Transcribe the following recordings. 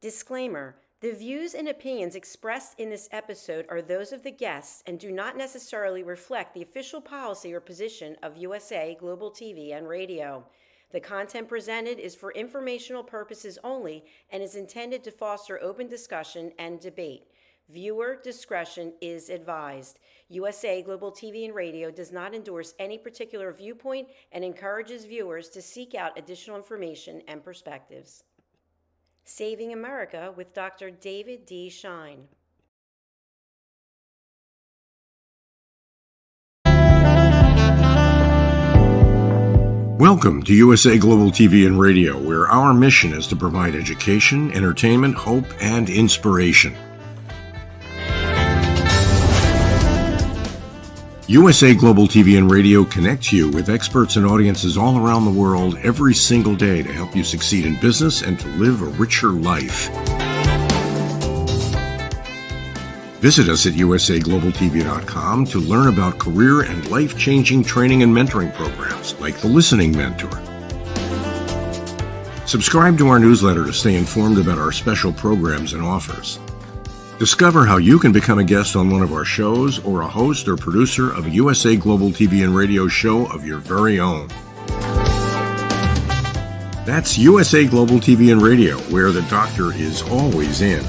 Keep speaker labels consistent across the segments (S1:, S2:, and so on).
S1: Disclaimer: the views and opinions expressed in this episode are those of the guests and do not necessarily reflect the official policy or position of USA Global TV and Radio. The content presented is for informational purposes only and is intended to foster open discussion and debate. Viewer discretion is advised. USA Global TV and Radio does not endorse any particular viewpoint and encourages viewers to seek out additional information and perspectives. Saving America with Dr. David D. Schein.
S2: Welcome to USA Global TV and Radio, where our mission is to provide education, entertainment, hope, and inspiration. USA Global TV and Radio connects you with experts and audiences all around the world every single day to help you succeed in business and to live a richer life. Visit us at usaglobaltv.com to learn about career and life-changing training and mentoring programs like the Listening Mentor. Subscribe to our newsletter to stay informed about our special programs and offers. Discover how you can become a guest on one of our shows or a host or producer of a USA Global TV and Radio show of your very own. That's USA Global TV and Radio, where the doctor is always in.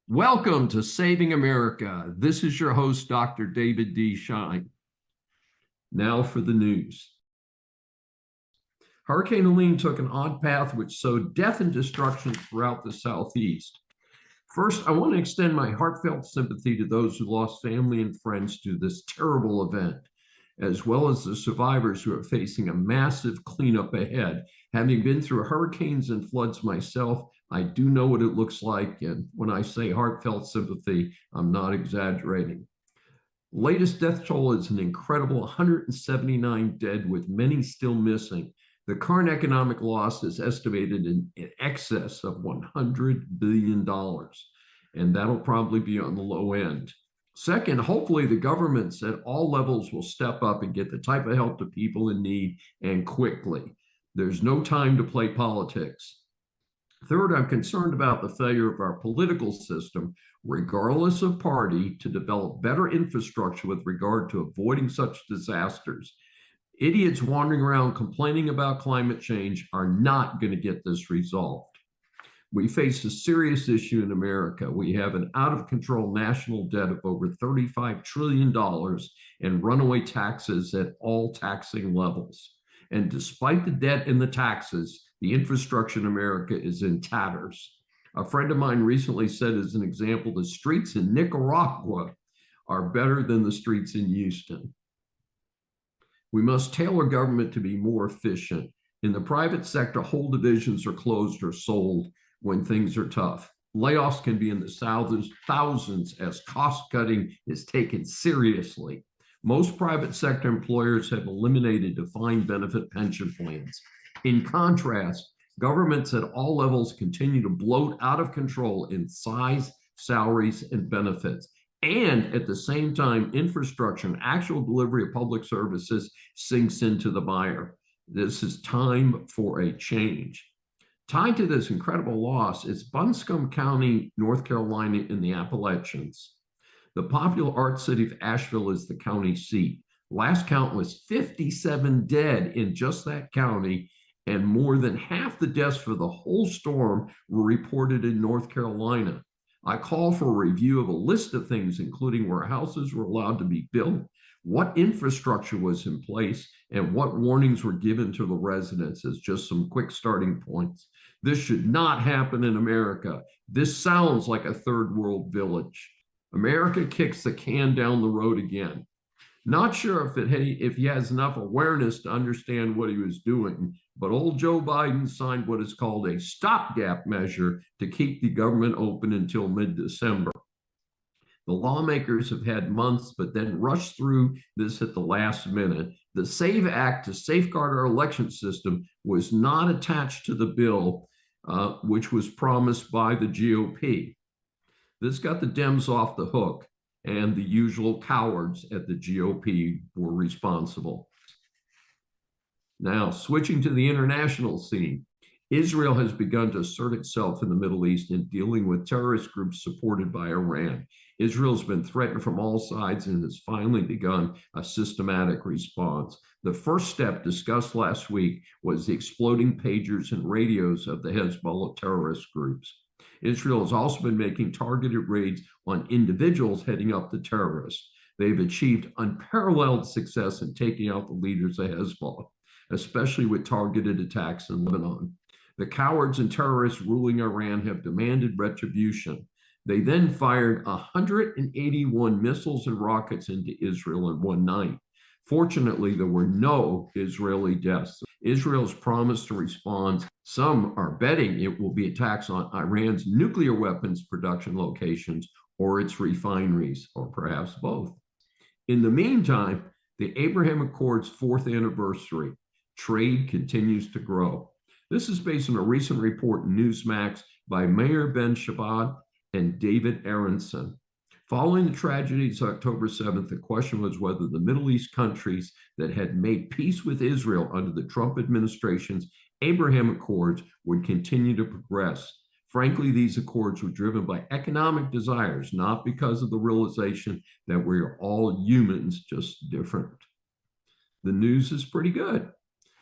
S3: Welcome to Saving America. This is your host, Dr. David D. Schein. Now for the news. Hurricane Helene took an odd path which sowed death and destruction throughout the Southeast. First, I want to extend my heartfelt sympathy to those who lost family and friends to this terrible event, as well as the survivors who are facing a massive cleanup ahead. Having been through hurricanes and floods myself, I do know what it looks like, and when I say heartfelt sympathy, I'm not exaggerating. Latest death toll is an incredible 179 dead, with many still missing. The current economic loss is estimated in excess of $100 billion, and that'll probably be on the low end. Second, hopefully the governments at all levels will step up and get the type of help to people in need, and quickly. There's no time to play politics. Third, I'm concerned about the failure of our political system, regardless of party, to develop better infrastructure with regard to avoiding such disasters. Idiots wandering around complaining about climate change are not going to get this resolved. We face a serious issue in America. We have an out-of-control national debt of over $35 trillion and runaway taxes at all taxing levels. And despite the debt and the taxes, the infrastructure in America is in tatters. A friend of mine recently said, as an example, the streets in Nicaragua are better than the streets in Houston. We must tailor government to be more efficient. In the private sector, whole divisions are closed or sold when things are tough. Layoffs can be in the thousands as cost-cutting is taken seriously. Most private sector employers have eliminated defined benefit pension plans. In contrast, governments at all levels continue to bloat out of control in size, salaries, and benefits. And at the same time, infrastructure and actual delivery of public services sinks into the mire. This is time for a change. Tied to this incredible loss is Buncombe County, North Carolina, in the Appalachians. The popular art city of Asheville is the county seat. Last count was 57 dead in just that county, and more than half the deaths for the whole storm were reported in North Carolina. I call for a review of a list of things, including where houses were allowed to be built, what infrastructure was in place, and what warnings were given to the residents, as just some quick starting points. This should not happen in America. This sounds like a third world village. America kicks the can down the road again. Not sure if he has enough awareness to understand what he was doing, but old Joe Biden signed what is called a stopgap measure to keep the government open until mid-December. The lawmakers have had months, but then rushed through this at the last minute. The SAVE Act to safeguard our election system was not attached to the bill, which was promised by the GOP. This got the Dems off the hook, and the usual cowards at the GOP were responsible. Now, switching to the international scene, Israel has begun to assert itself in the Middle East in dealing with terrorist groups supported by Iran. Israel's been threatened from all sides and has finally begun a systematic response. The first step discussed last week was the exploding pagers and radios of the Hezbollah terrorist groups. Israel has also been making targeted raids on individuals heading up the terrorists. They've achieved unparalleled success in taking out the leaders of Hezbollah, especially with targeted attacks in Lebanon. The cowards and terrorists ruling Iran have demanded retribution. They then fired 181 missiles and rockets into Israel in one night. Fortunately, there were no Israeli deaths. Israel's promised to respond. Some are betting it will be attacks on Iran's nuclear weapons production locations or its refineries, or perhaps both. In the meantime, the Abraham Accords' 4th anniversary, trade continues to grow. This is based on a recent report in Newsmax by Meir Ben Shabbat and David Aronson. Following the tragedies of October 7th, the question was whether the Middle East countries that had made peace with Israel under the Trump administration's Abraham Accords would continue to progress. Frankly, these accords were driven by economic desires, not because of the realization that we are all humans, just different. The news is pretty good.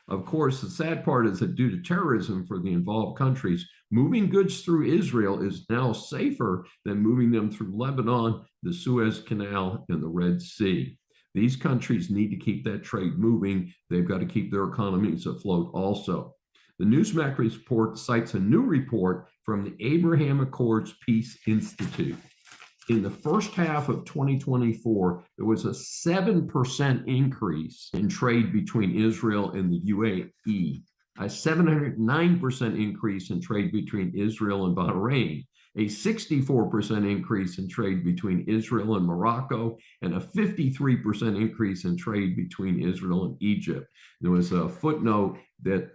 S3: Of course, the sad part is that due to terrorism for the involved countries, moving goods through Israel is now safer than moving them through Lebanon, the Suez Canal, and the Red Sea. These countries need to keep that trade moving. They've got to keep their economies afloat also. The Newsmax report cites a new report from the Abraham Accords Peace Institute. In the first half of 2024, there was a 7% increase in trade between Israel and the UAE, a 709% increase in trade between Israel and Bahrain, a 64% increase in trade between Israel and Morocco, and a 53% increase in trade between Israel and Egypt. There was a footnote that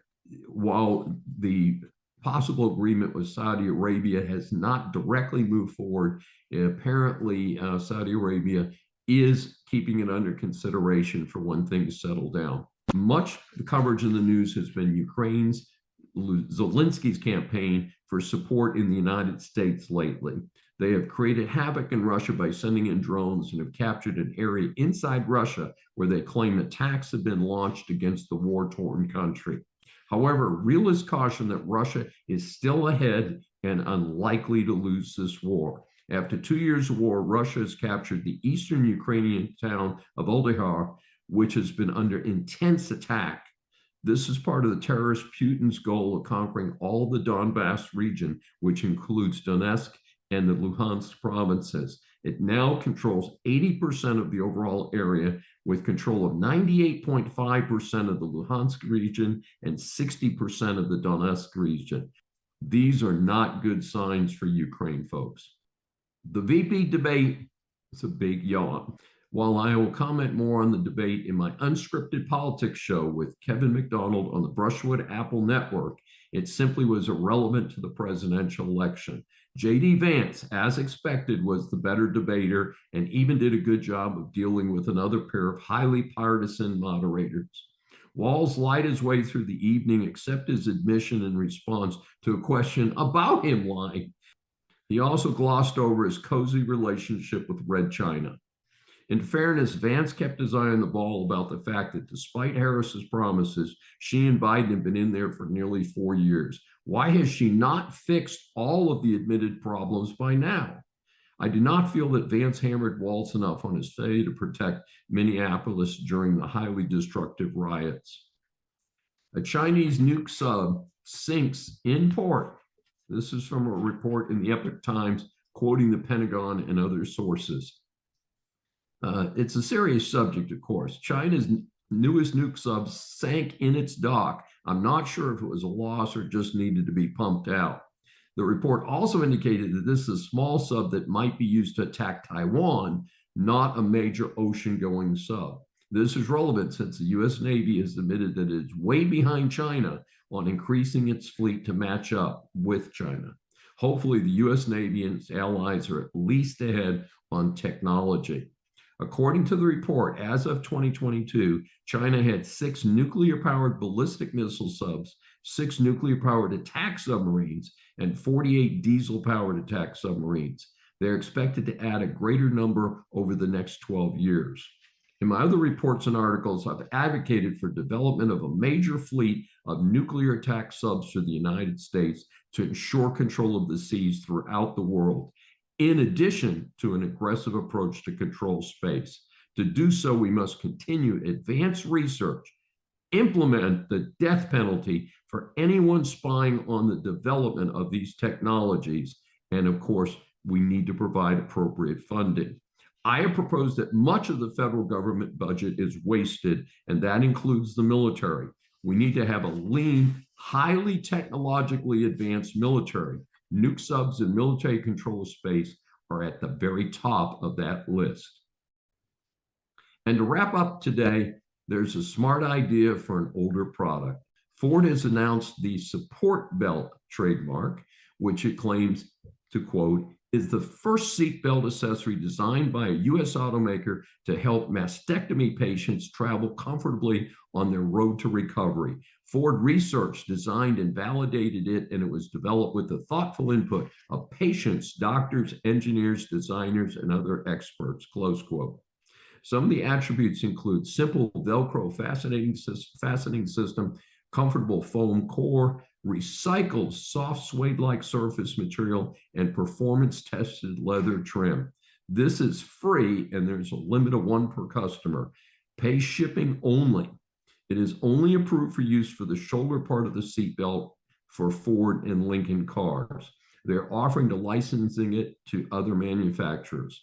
S3: while the possible agreement with Saudi Arabia has not directly moved forward, apparently Saudi Arabia is keeping it under consideration for when things settle down. Much coverage in the news has been Ukraine's Zelensky's campaign for support in the United States lately. They have created havoc in Russia by sending in drones and have captured an area inside Russia where they claim attacks have been launched against the war-torn country. However, realists caution that Russia is still ahead and unlikely to lose this war. After 2 years of war, Russia has captured the eastern Ukrainian town of Oldehar, which has been under intense attack. This is part of the terrorist Putin's goal of conquering all the Donbass region, which includes Donetsk and the Luhansk provinces. It now controls 80% of the overall area, with control of 98.5% of the Luhansk region and 60% of the Donetsk region. These are not good signs for Ukraine, folks. The VP debate is a big yawn. While I will comment more on the debate in my unscripted politics show with Kevin McDonald on the Brushwood Apple Network, it simply was irrelevant to the presidential election. J.D. Vance, as expected, was the better debater and even did a good job of dealing with another pair of highly partisan moderators. Walz lied his way through the evening, except his admission in response to a question about him lying. He also glossed over his cozy relationship with Red China. In fairness, Vance kept his eye on the ball about the fact that despite Harris's promises, she and Biden have been in there for nearly 4 years. Why has she not fixed all of the admitted problems by now? I do not feel that Vance hammered Walz enough on his failure to protect Minneapolis during the highly destructive riots. A Chinese nuke sub sinks in port. This is from a report in the Epoch Times, quoting the Pentagon and other sources. It's a serious subject, of course. China's newest nuke sub sank in its dock. I'm not sure if it was a loss or just needed to be pumped out. The report also indicated that this is a small sub that might be used to attack Taiwan, not a major ocean-going sub. This is relevant since the U.S. Navy has admitted that it is way behind China on increasing its fleet to match up with China. Hopefully, the U.S. Navy and its allies are at least ahead on technology. According to the report, as of 2022, China had 6 nuclear-powered ballistic missile subs, 6 nuclear-powered attack submarines, and 48 diesel-powered attack submarines. They're expected to add a greater number over the next 12 years. In my other reports and articles, I've advocated for development of a major fleet of nuclear attack subs for the United States to ensure control of the seas throughout the world, in addition to an aggressive approach to control space. To do so, we must continue advanced research, implement the death penalty for anyone spying on the development of these technologies, and of course, we need to provide appropriate funding. I have proposed that much of the federal government budget is wasted, and that includes the military. We need to have a lean, highly technologically advanced military. Nuke subs and military control of space are at the very top of that list. And to wrap up today, there's a smart idea for an older product. Ford has announced the support belt trademark, which it claims, to quote, is the first seatbelt accessory designed by a U.S. automaker to help mastectomy patients travel comfortably on their road to recovery. Ford research designed and validated it, and it was developed with the thoughtful input of patients, doctors, engineers, designers, and other experts, close quote. Some of the attributes include simple Velcro fastening system, comfortable foam core, recycled soft suede-like surface material, and performance-tested leather trim. This is free, and there's a limit of 1 per customer. Pay shipping only. It is only approved for use for the shoulder part of the seatbelt for Ford and Lincoln cars. They're offering to licensing it to other manufacturers.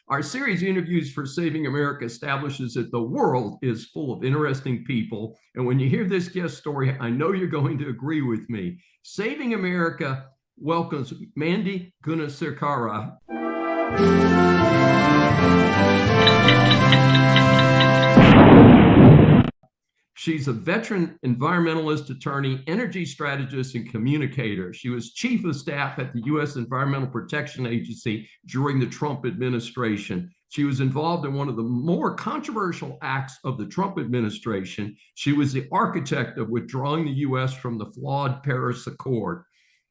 S3: Our series Interviews for Saving America establishes that the world is full of interesting people. And when you hear this guest story, I know you're going to agree with me. Saving America welcomes Mandy Gunasekara. She's a veteran environmentalist attorney, energy strategist, and communicator. She was chief of staff at the U.S. Environmental Protection Agency during the Trump administration. She was involved in one of the more controversial acts of the Trump administration. She was the architect of withdrawing the U.S. from the flawed Paris Accord.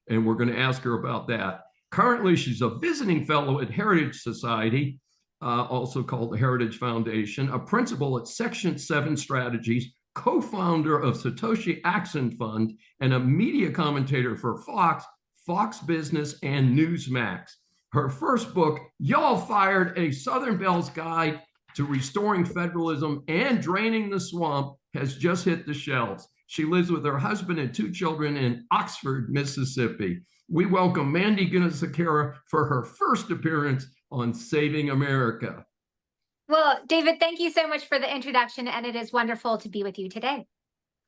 S3: And we're going to ask her about that. Currently, she's a visiting fellow at Heritage Society, also called the Heritage Foundation, a principal at Section 7 Strategies, co-founder of Satoshi Action Fund, and a media commentator for Fox, Fox Business, and Newsmax. Her first book, Y'all Fired, A Southern Belle's Guide to Restoring Federalism and Draining the Swamp, has just hit the shelves. She lives with her husband and 2 children in Oxford, Mississippi. We welcome Mandy Gunasekara for her first appearance on Saving America.
S4: Well, David, thank you so much for the introduction, and it is wonderful to be with you today.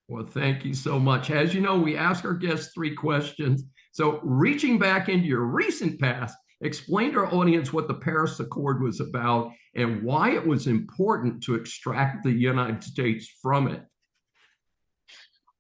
S3: Well, thank you so much. As you know, we ask our guests 3 questions. So reaching back into your recent past, explain to our audience what the Paris Accord was about and why it was important to extract the United States from it.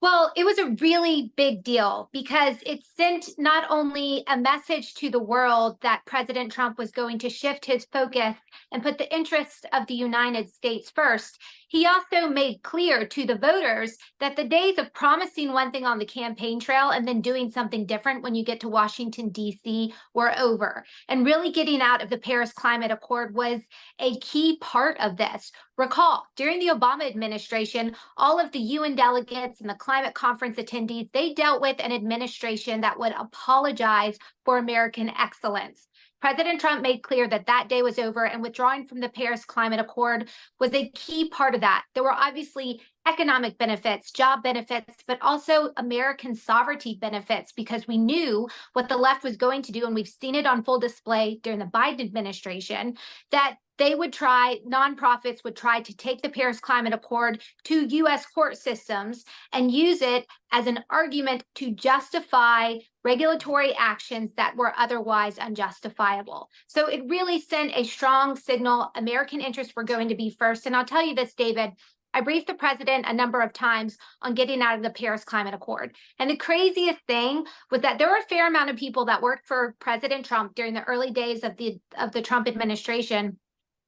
S4: Well, it was a really big deal because it sent not only a message to the world that President Trump was going to shift his focus and put the interests of the United States first, he also made clear to the voters that the days of promising one thing on the campaign trail and then doing something different when you get to Washington, D.C. were over. And really getting out of the Paris Climate Accord was a key part of this. Recall, during the Obama administration, all of the UN delegates and the climate conference attendees, they dealt with an administration that would apologize for American excellence. President Trump made clear that that day was over, and withdrawing from the Paris Climate Accord was a key part of that. There were obviously economic benefits, job benefits, but also American sovereignty benefits, because we knew what the left was going to do, and we've seen it on full display during the Biden administration, that they would try, nonprofits would try to take the Paris Climate Accord to U.S. court systems and use it as an argument to justify regulatory actions that were otherwise unjustifiable. So it really sent a strong signal. American interests were going to be first. And I'll tell you this, David, I briefed the president a number of times on getting out of the Paris Climate Accord. And the craziest thing was that there were a fair amount of people that worked for President Trump during the early days of the Trump administration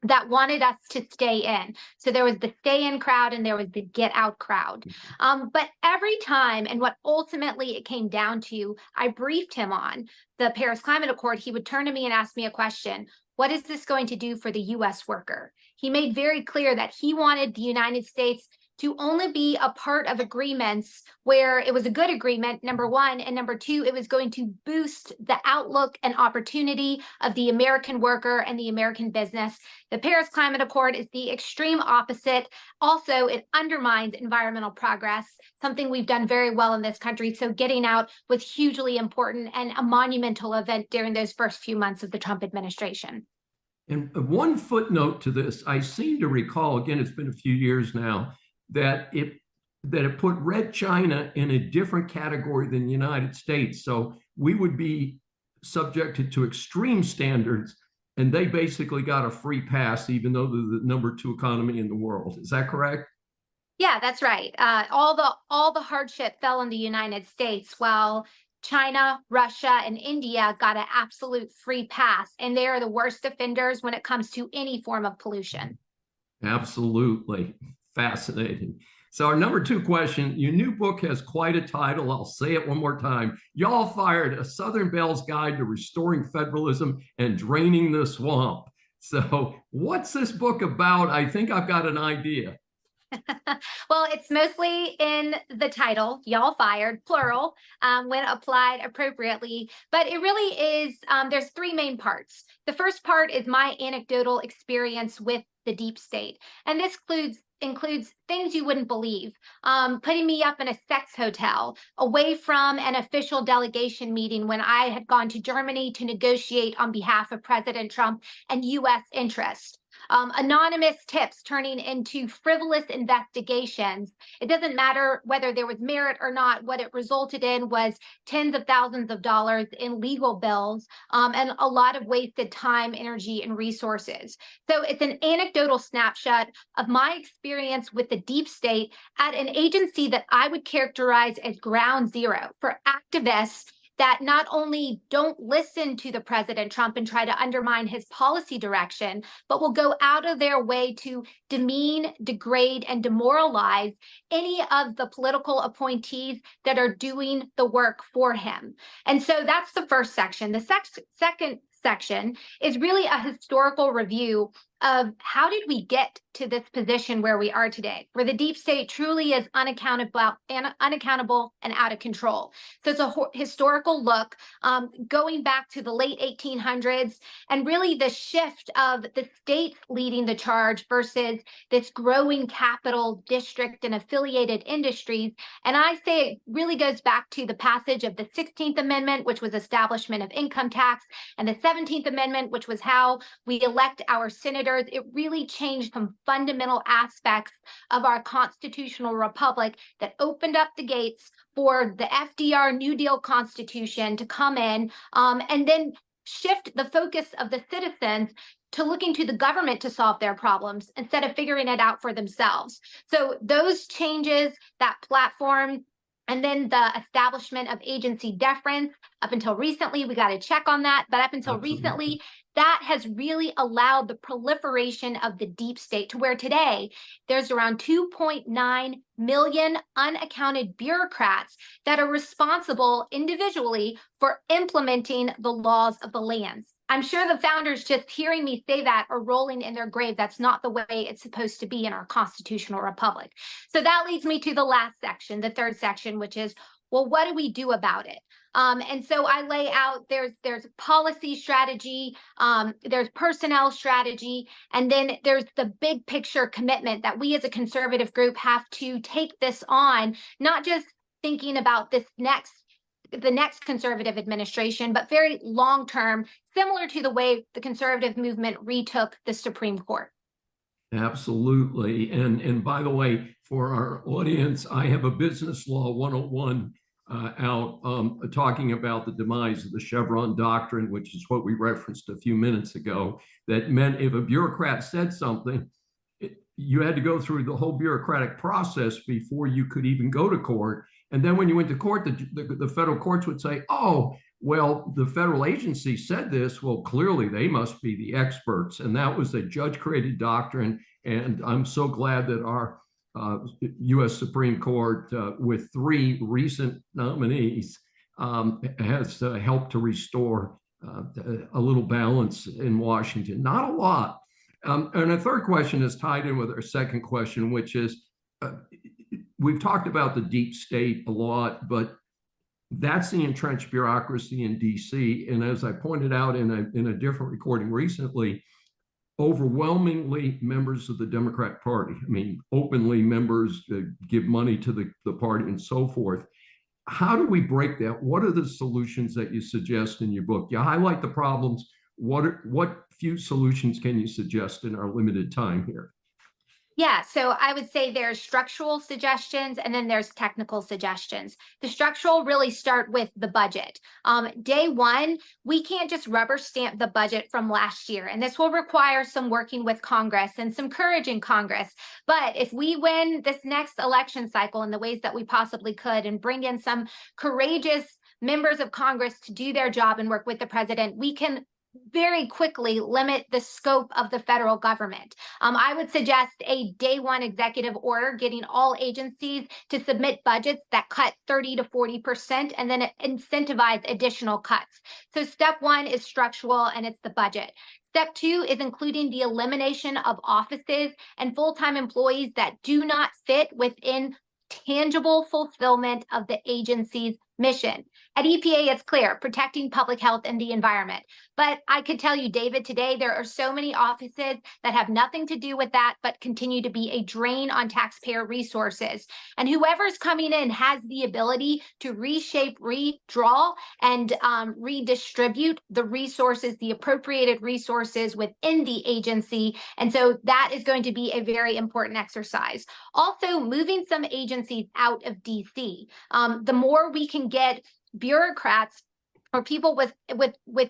S4: that wanted us to stay in. So there was the stay in crowd and there was the get out crowd. But every time, and what ultimately it came down to, I briefed him on the Paris Climate Accord, he would turn to me and ask me a question. What is this going to do for the US worker? He made very clear that he wanted the United States to only be a part of agreements where it was a good agreement, number one, and number two, it was going to boost the outlook and opportunity of the American worker and the American business. The Paris Climate Accord is the extreme opposite. Also, it undermines environmental progress, something we've done very well in this country. So getting out was hugely important and a monumental event during those first few months of the Trump administration.
S3: And one footnote to this, I seem to recall, again, it's been a few years now, that it put Red China in a different category than the United States. So we would be subjected to extreme standards, and they basically got a free pass, even though they're the number 2 economy in the world. Is that correct?
S4: Yeah, that's right. All the hardship fell on the United States, while China, Russia, and India got an absolute free pass, and they are the worst offenders when it comes to any form of pollution.
S3: Absolutely. Fascinating. So our number 2 question, your new book has quite a title. I'll say it one more time. Y'all Fired, A Southern Belle's Guide to Restoring Federalism and Draining the Swamp. So what's this book about? I think I've got an idea.
S4: Well, it's mostly in the title, Y'all Fired, plural, when applied appropriately. But it really is, there's 3 main parts. The first part is my anecdotal experience with the deep state. And this includes things you wouldn't believe. Putting me up in a sex hotel away from an official delegation meeting when I had gone to Germany to negotiate on behalf of President Trump and U.S. interests. Anonymous tips turning into frivolous investigations. It doesn't matter whether there was merit or not. What it resulted in was tens of thousands of dollars in legal bills and a lot of wasted time, energy, and resources. So it's an anecdotal snapshot of my experience with the deep state at an agency that I would characterize as ground zero for activists that not only don't listen to the President Trump and try to undermine his policy direction, but will go out of their way to demean, degrade, and demoralize any of the political appointees that are doing the work for him. And so that's the first section. The second section is really a historical review of how did we get to this position where we are today, where the deep state truly is unaccountable and out of control. So it's a historical look going back to the late 1800s and really the shift of the states leading the charge versus this growing capital district and affiliated industries. And I say it really goes back to the passage of the 16th Amendment, which was establishment of income tax, and the 17th Amendment, which was how we elect our senators. It really changed some fundamental aspects of our constitutional republic that opened up the gates for the FDR New Deal Constitution to come in and then shift the focus of the citizens to looking to the government to solve their problems instead of figuring it out for themselves. So those changes, that platform, and then the establishment of agency deference. Up until recently, we got to check on that. But up until recently, that has really allowed the proliferation of the deep state to where today there's around 2.9 million unaccounted bureaucrats that are responsible individually for implementing the laws of the lands. I'm sure the founders just hearing me say that are rolling in their grave. That's not the way it's supposed to be in our constitutional republic. So that leads me to the last section, the third section, which is, well, what do we do about it? And so I lay out there's policy strategy, there's personnel strategy, and then there's the big picture commitment that we as a conservative group have to take this on, not just thinking about the next conservative administration, but very long term, similar to the way the conservative movement retook the Supreme Court.
S3: Absolutely. And by the way, for our audience, I have a business law 101 out talking about the demise of the Chevron doctrine, which is what we referenced a few minutes ago. That meant if a bureaucrat said something, you had to go through the whole bureaucratic process before you could even go to court. And then when you went to court, the federal courts would say, oh, Well, the federal agency said this. Well, clearly they must be the experts. And that was a judge-created doctrine. And I'm so glad that our U.S. Supreme Court, with 3 recent nominees, has helped to restore a little balance in Washington. Not a lot. And a third question is tied in with our second question, which is, we've talked about the deep state a lot, but that's the entrenched bureaucracy in DC. And as I pointed out in a different recording recently, overwhelmingly members of the Democrat Party. I mean, openly members give money to the party and so forth. How do we break that? What are the solutions that you suggest in your book? You highlight the problems. What few solutions can you suggest in our limited time here?
S4: Yeah, so I would say there's structural suggestions and then there's technical suggestions. The structural really start with the budget. Day one, we can't just rubber stamp the budget from last year, and this will require some working with Congress and some courage in Congress. But if we win this next election cycle in the ways that we possibly could and bring in some courageous members of Congress to do their job and work with the president, we can very quickly limit the scope of the federal government. I would suggest a day one executive order getting all agencies to submit budgets that cut 30 to 40% and then incentivize additional cuts. So step one is structural, and it's the budget. Step two is including the elimination of offices and full-time employees that do not fit within tangible fulfillment of the agency's mission. At EPA, it's clear, protecting public health and the environment. But I could tell you, David, today there are so many offices that have nothing to do with that, but continue to be a drain on taxpayer resources. And whoever's coming in has the ability to reshape, redraw, and redistribute the resources, the appropriated resources within the agency. And so that is going to be a very important exercise. Also, moving some agencies out of DC. The more we can get bureaucrats or people with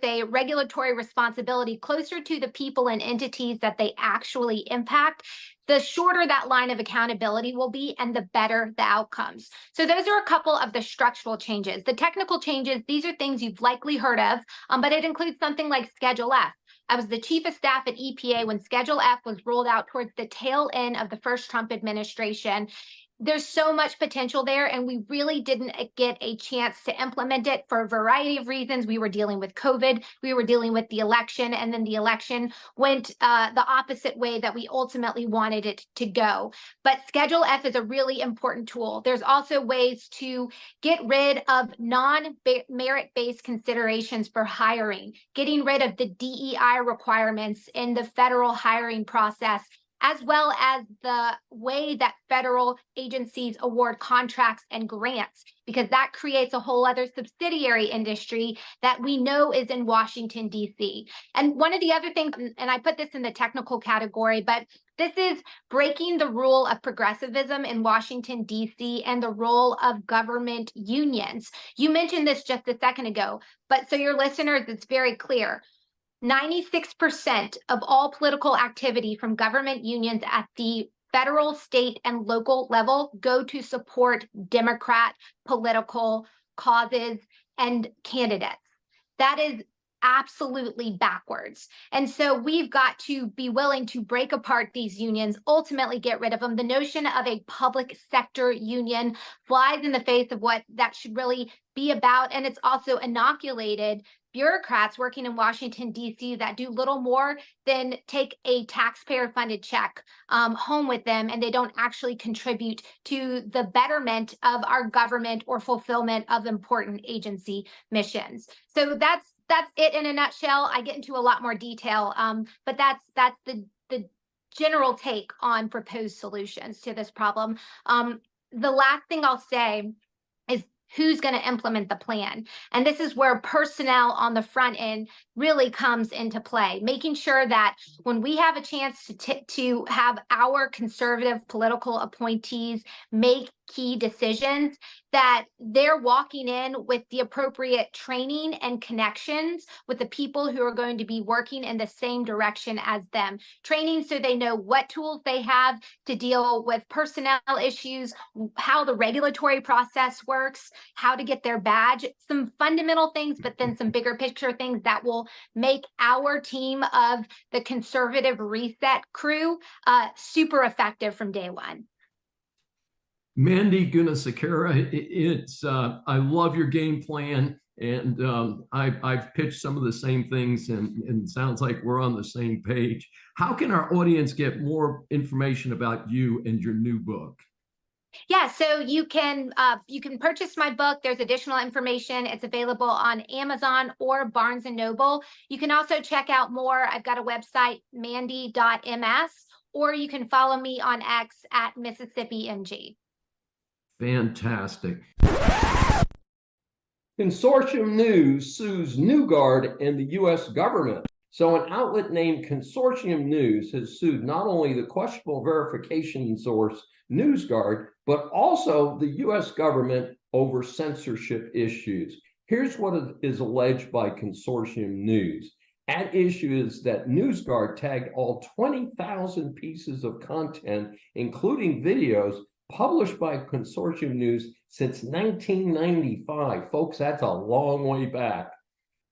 S4: a regulatory responsibility closer to the people and entities that they actually impact, the shorter that line of accountability will be and the better the outcomes. So those are a couple of the structural changes. The technical changes, these are things you've likely heard of, but it includes something like Schedule F. I was the chief of staff at EPA when Schedule F was rolled out towards the tail end of the first Trump administration. There's so much potential there, and we really didn't get a chance to implement it for a variety of reasons. We were dealing with COVID, we were dealing with the election, and then the election went the opposite way that we ultimately wanted it to go. But Schedule F is a really important tool. There's also ways to get rid of non-merit-based considerations for hiring, getting rid of the DEI requirements in the federal hiring process, as well as the way that federal agencies award contracts and grants, because that creates a whole other subsidiary industry that we know is in Washington, D.C. And one of the other things, and I put this in the technical category, but this is breaking the rule of progressivism in Washington, D.C. and the role of government unions. You mentioned this just a second ago, but so your listeners, it's very clear. 96% of all political activity from government unions at the federal, state, and local level go to support Democrat political causes and candidates. That is absolutely backwards. And so we've got to be willing to break apart these unions, ultimately get rid of them. The notion of a public sector union flies in the face of what that should really be about. And it's also inoculated bureaucrats working in Washington, D.C. that do little more than take a taxpayer-funded check home with them, and they don't actually contribute to the betterment of our government or fulfillment of important agency missions. So that's it in a nutshell. I get into a lot more detail, but that's the general take on proposed solutions to this problem. The last thing I'll say is who's going to implement the plan. And this is where personnel on the front end really comes into play, making sure that when we have a chance to have our conservative political appointees make key decisions, that they're walking in with the appropriate training and connections with the people who are going to be working in the same direction as them. Training so they know what tools they have to deal with personnel issues, how the regulatory process works, how to get their badge, some fundamental things, but then some bigger picture things that will make our team of the conservative reset crew super effective from day one.
S3: Mandy Gunasekara, I love your game plan, and I've pitched some of the same things, and it sounds like we're on the same page. How can our audience get more information about you and your new book?
S4: Yeah, so you can purchase my book. There's additional information. It's available on Amazon or Barnes & Noble. You can also check out more. I've got a website, mandy.ms, or you can follow me on X at MississippiMG.
S3: Fantastic.
S5: Consortium News sues NewsGuard and the U.S. government. So an outlet named Consortium News has sued not only the questionable verification source NewsGuard, but also the U.S. government over censorship issues. Here's what is alleged by Consortium News. At issue is that NewsGuard tagged all 20,000 pieces of content, including videos, published by Consortium News since 1995. Folks, that's a long way back.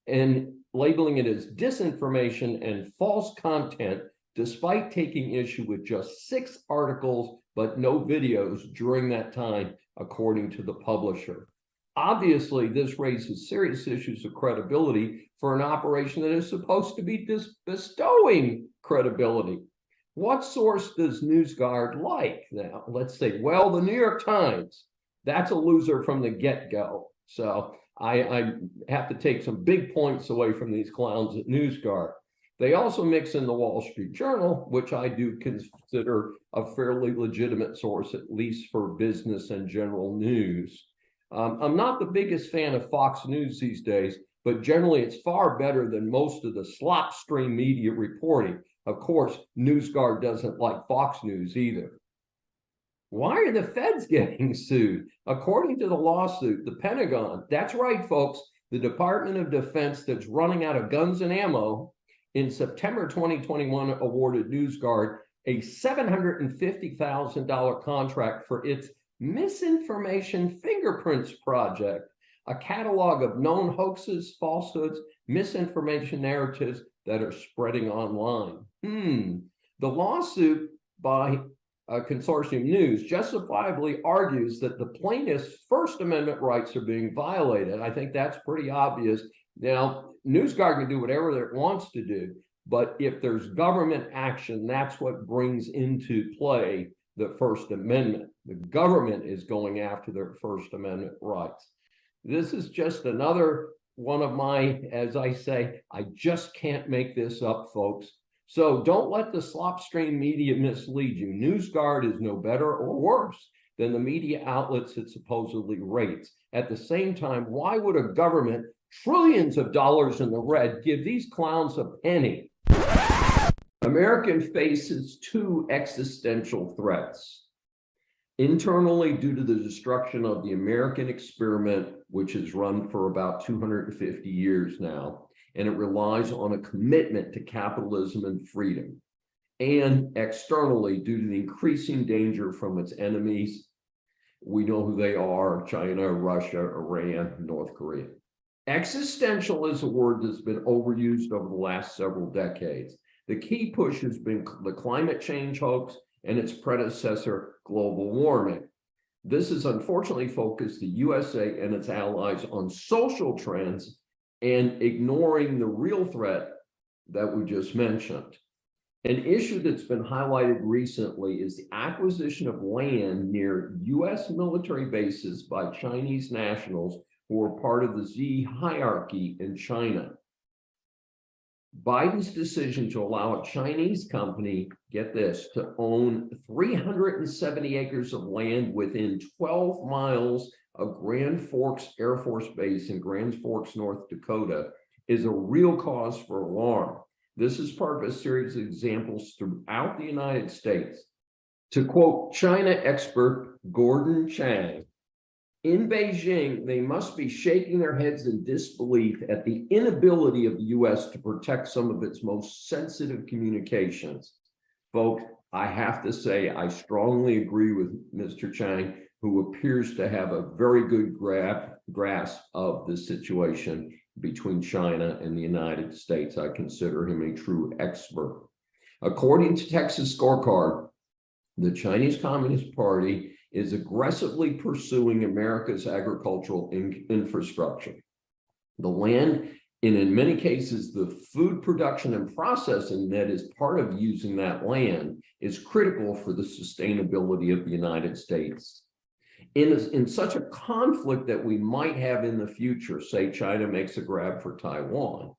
S5: And labeling it as disinformation and false content, despite taking issue with just 6 articles, but no videos during that time, according to the publisher. Obviously, this raises serious issues of credibility for an operation that is supposed to be bestowing credibility. What source does NewsGuard like? Now, let's say, well, the New York Times. That's a loser from the get-go. So I have to take some big points away from these clowns at NewsGuard. They also mix in the Wall Street Journal, which I do consider a fairly legitimate source, at least for business and general news. I'm not the biggest fan of Fox News these days, but generally it's far better than most of the slopstream media reporting. Of course, NewsGuard doesn't like Fox News either. Why are the feds getting sued? According to the lawsuit, the Pentagon, that's right, folks, the Department of Defense that's running out of guns and ammo, in September 2021 awarded NewsGuard a $750,000 contract for its Misinformation Fingerprints Project, a catalog of known hoaxes, falsehoods, misinformation narratives that are spreading online. The lawsuit by Consortium News justifiably argues that the plaintiff's First Amendment rights are being violated. I think that's pretty obvious. Now, NewsGuard can do whatever it wants to do, but if there's government action, that's what brings into play the First Amendment. The government is going after their First Amendment rights. This is just another one of my, as I say, I just can't make this up, folks. So don't let the slopstream media mislead you. NewsGuard is no better or worse than the media outlets it supposedly rates. At the same time, why would a government, trillions of dollars in the red, give these clowns a penny? America faces 2 existential threats. Internally, due to the destruction of the American experiment, which has run for about 250 years now, and it relies on a commitment to capitalism and freedom. And externally, due to the increasing danger from its enemies, we know who they are: China, Russia, Iran, North Korea. Existential is a word that's been overused over the last several decades. The key push has been the climate change hoax and its predecessor, global warming. This has unfortunately focused the USA and its allies on social trends and ignoring the real threat that we just mentioned. An issue that's been highlighted recently is the acquisition of land near US military bases by Chinese nationals who are part of the Z hierarchy in China. Biden's decision to allow a Chinese company, get this, to own 370 acres of land within 12 miles of Grand Forks Air Force Base in Grand Forks, North Dakota, is a real cause for alarm. This is part of a series of examples throughout the United States. To quote China expert Gordon Chang. In Beijing, they must be shaking their heads in disbelief at the inability of the U.S. to protect some of its most sensitive communications. Folks, I have to say, I strongly agree with Mr. Chang, who appears to have a very good grasp of the situation between China and the United States. I consider him a true expert. According to Texas Scorecard, the Chinese Communist Party is aggressively pursuing America's agricultural infrastructure. The land, and in many cases, the food production and processing that is part of using that land is critical for the sustainability of the United States. In such a conflict that we might have in the future, say China makes a grab for Taiwan,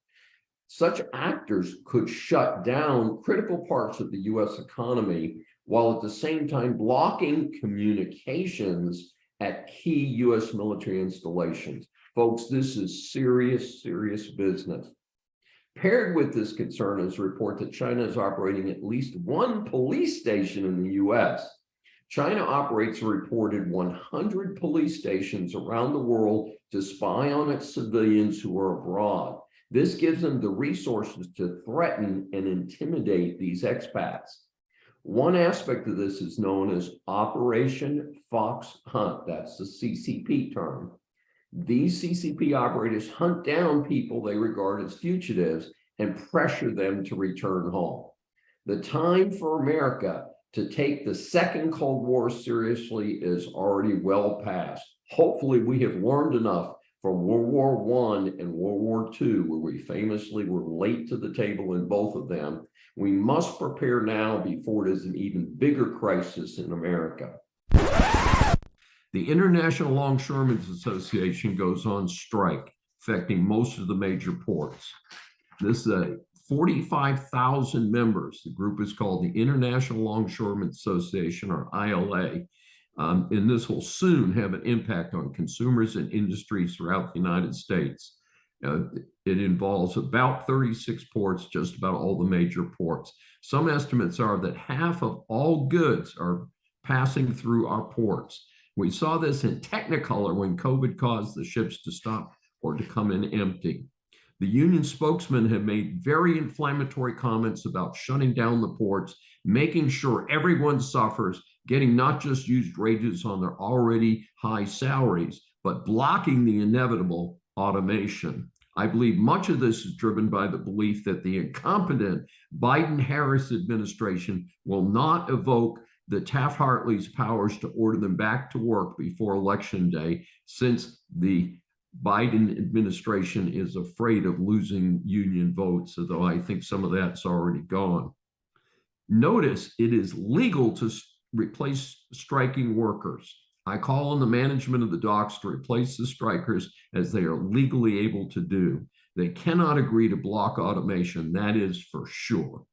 S5: such actors could shut down critical parts of the U.S. economy while at the same time blocking communications at key U.S. military installations. Folks, this is serious, serious business. Paired with this concern is a report that China is operating at least one police station in the U.S. China operates a reported 100 police stations around the world to spy on its civilians who are abroad. This gives them the resources to threaten and intimidate these expats. One aspect of this is known as Operation Fox Hunt. That's the CCP term. These CCP operators hunt down people they regard as fugitives and pressure them to return home. The time for America to take the second Cold War seriously is already well past. Hopefully, we have learned enough from World War I and World War II, where we famously were late to the table in both of them. We must prepare now before it is an even bigger crisis in America.
S3: The International Longshoremen's Association goes on strike, affecting most of the major ports. This is 45,000 members. The group is called the International Longshoremen's Association, or ILA, and this will soon have an impact on consumers and industries throughout the United States. It involves about 36 ports, just about all the major ports. Some estimates are that half of all goods are passing through our ports. We saw this in Technicolor when COVID caused the ships to stop or to come in empty. The union spokesman have made very inflammatory comments about shutting down the ports, making sure everyone suffers, getting not just used wages on their already high salaries, but blocking the inevitable automation. I believe much of this is driven by the belief that the incompetent Biden-Harris administration will not evoke the Taft-Hartley's powers to order them back to work before Election Day, since the Biden administration is afraid of losing union votes, although I think some of that's already gone. Notice it is legal to replace striking workers. I call on the management of the docks to replace the strikers as they are legally able to do. They cannot agree to block automation, that is for sure.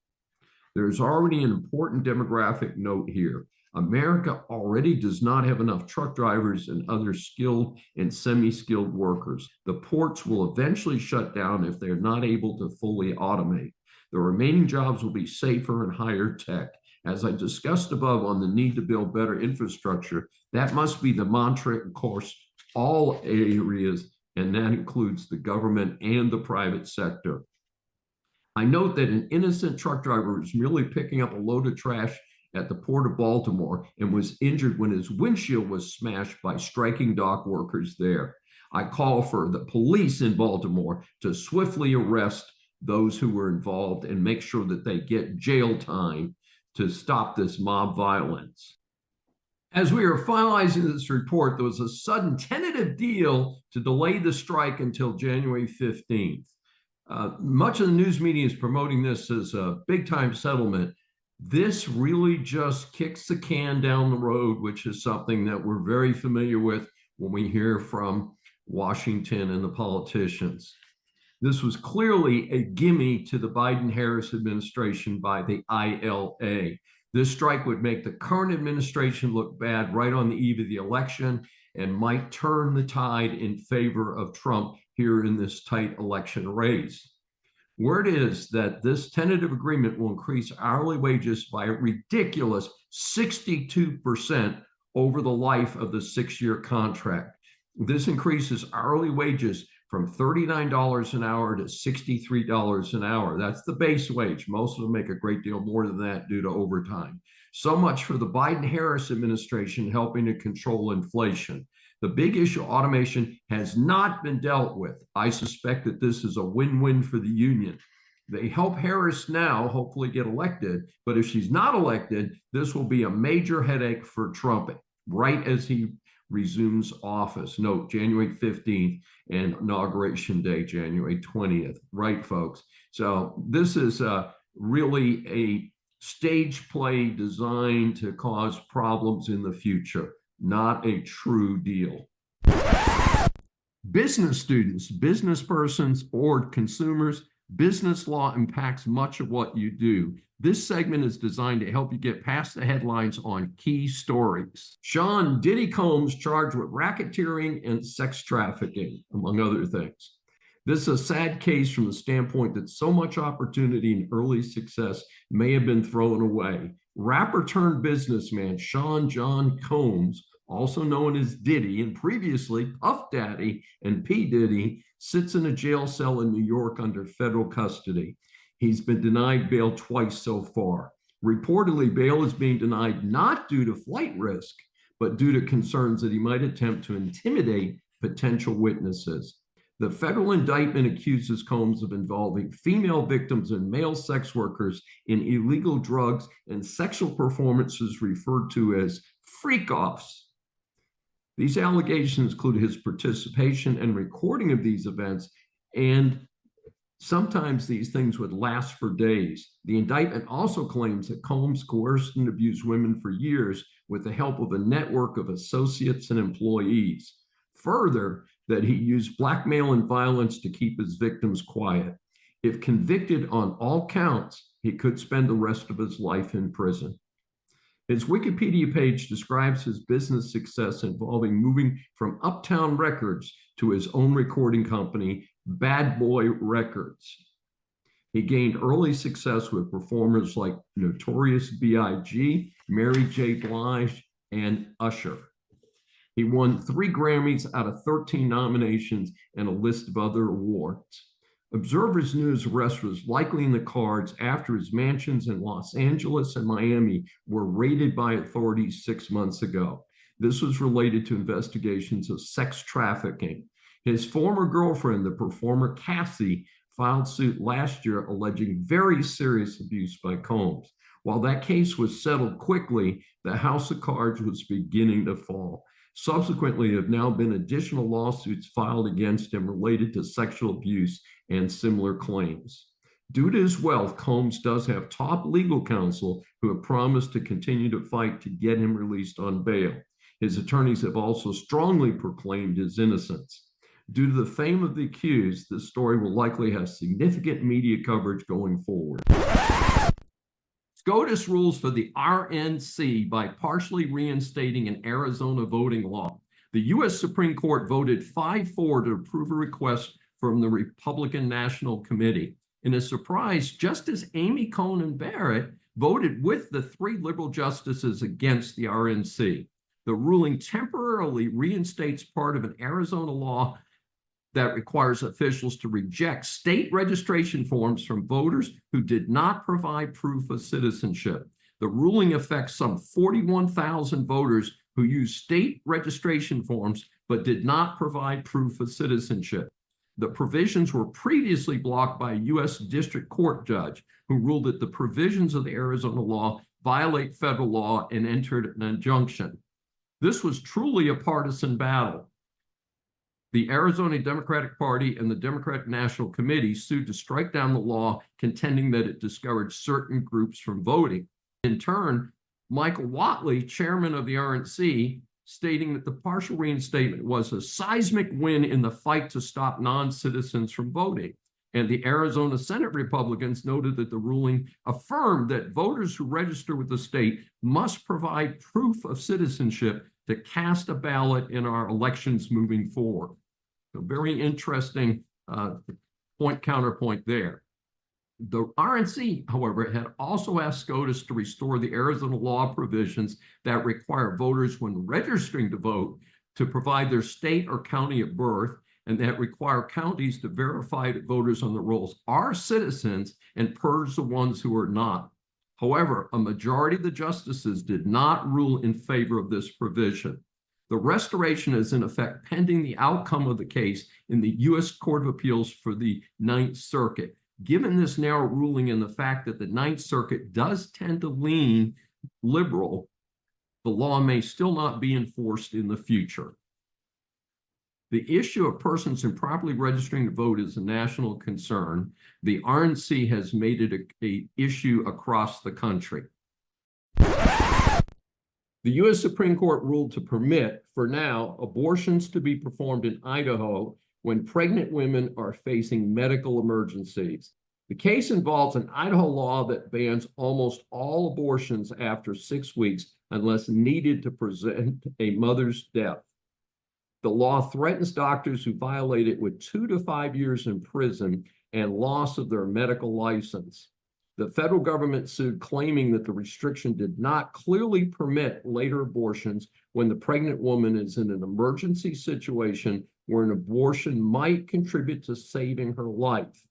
S3: There's already an important demographic note here. America already does not have enough truck drivers and other skilled and semi-skilled workers. The ports will eventually shut down if they're not able to fully automate. The remaining jobs will be safer and higher tech. As I discussed above on the need to build better infrastructure, that must be the mantra, of course, all areas, and that includes the government and the private sector. I note that an innocent truck driver was merely picking up a load of trash at the Port of Baltimore and was injured when his windshield was smashed by striking dock workers there. I call for the police in Baltimore to swiftly arrest those who were involved and make sure that they get jail time to stop this mob violence. As we are finalizing this report, there was a sudden tentative deal to delay the strike until January 15th. Much of the news media is promoting this as a big-time settlement. This really just kicks the can down the road, which is something that we're very familiar with when we hear from Washington and the politicians. This was clearly a gimme to the Biden-Harris administration by the ILA. This strike would make the current administration look bad right on the eve of the election and might turn the tide in favor of Trump here in this tight election race. Word is that this tentative agreement will increase hourly wages by a ridiculous 62% over the life of the 6-year contract. This increases hourly wages from $39 an hour to $63 an hour. That's the base wage. Most of them make a great deal more than that due to overtime. So much for the Biden-Harris administration helping to control inflation. The big issue, automation, has not been dealt with. I suspect that this is a win-win for the union. They help Harris now hopefully get elected, but if she's not elected, this will be a major headache for Trump right as he resumes office. Note, January 15th and Inauguration Day, January 20th. Right, folks? So this is really a stage play designed to cause problems in the future, not a true deal. Business students, business persons, or consumers, business law impacts much of what you do. This segment is designed to help you get past the headlines on key stories. Schein, Diddy Combs charged with racketeering and sex trafficking, among other things. This is a sad case from the standpoint that so much opportunity and early success may have been thrown away. Rapper turned businessman Schein John Combs, also known as Diddy and previously Puff Daddy and P. Diddy, sits in a jail cell in New York under federal custody. He's been denied bail twice so far. Reportedly, bail is being denied not due to flight risk, but due to concerns that he might attempt to intimidate potential witnesses. The federal indictment accuses Combs of involving female victims and male sex workers in illegal drugs and sexual performances referred to as freak-offs. These allegations include his participation and recording of these events, and sometimes these things would last for days. The indictment also claims that Combs coerced and abused women for years with the help of a network of associates and employees. Further, that he used blackmail and violence to keep his victims quiet. If convicted on all counts, he could spend the rest of his life in prison. His Wikipedia page describes his business success involving moving from Uptown Records to his own recording company, Bad Boy Records. He gained early success with performers like Notorious B.I.G., Mary J. Blige, and Usher. He won 3 Grammys out of 13 nominations and a list of other awards. Observers knew his arrest was likely in the cards after his mansions in Los Angeles and Miami were raided by authorities 6 months ago. This was related to investigations of sex trafficking. His former girlfriend, the performer Cassie, filed suit last year alleging very serious abuse by Combs. While that case was settled quickly, the house of cards was beginning to fall. Subsequently, there have now been additional lawsuits filed against him related to sexual abuse and similar claims. Due to his wealth, Combs does have top legal counsel who have promised to continue to fight to get him released on bail. His attorneys have also strongly proclaimed his innocence. Due to the fame of the accused, this story will likely have significant media coverage going forward. SCOTUS rules for the RNC by partially reinstating an Arizona voting law. The U.S. Supreme Court voted 5-4 to approve a request from the Republican National Committee. In a surprise, Justice Amy Coney Barrett voted with the 3 liberal justices against the RNC. The ruling temporarily reinstates part of an Arizona law that requires officials to reject state registration forms from voters who did not provide proof of citizenship. The ruling affects some 41,000 voters who used state registration forms but did not provide proof of citizenship. The provisions were previously blocked by a U.S. District Court judge who ruled that the provisions of the Arizona law violate federal law and entered an injunction. This was truly a partisan battle. The Arizona Democratic Party and the Democratic National Committee sued to strike down the law, contending that it discouraged certain groups from voting. In turn, Michael Whatley, chairman of the RNC, stating that the partial reinstatement was a seismic win in the fight to stop non-citizens from voting. And the Arizona Senate Republicans noted that the ruling affirmed that voters who register with the state must provide proof of citizenship to cast a ballot in our elections moving forward. So very interesting point counterpoint there. The RNC, however, had also asked SCOTUS to restore the Arizona law provisions that require voters, when registering to vote, to provide their state or county of birth, and that require counties to verify that voters on the rolls are citizens and purge the ones who are not. However, a majority of the justices did not rule in favor of this provision. The restoration is in effect pending the outcome of the case in the U.S. Court of Appeals for the Ninth Circuit. Given this narrow ruling and the fact that the Ninth Circuit does tend to lean liberal, the law may still not be enforced in the future. The issue of persons improperly registering to vote is a national concern. The RNC has made it an issue across the country. The U.S. Supreme Court ruled to permit, for now, abortions to be performed in Idaho when pregnant women are facing medical emergencies. The case involves an Idaho law that bans almost all abortions after 6 weeks unless needed to prevent a mother's death. The law threatens doctors who violate it with 2 to 5 years in prison and loss of their medical license. The federal government sued, claiming that the restriction did not clearly permit later abortions when the pregnant woman is in an emergency situation where an abortion might contribute to saving her life.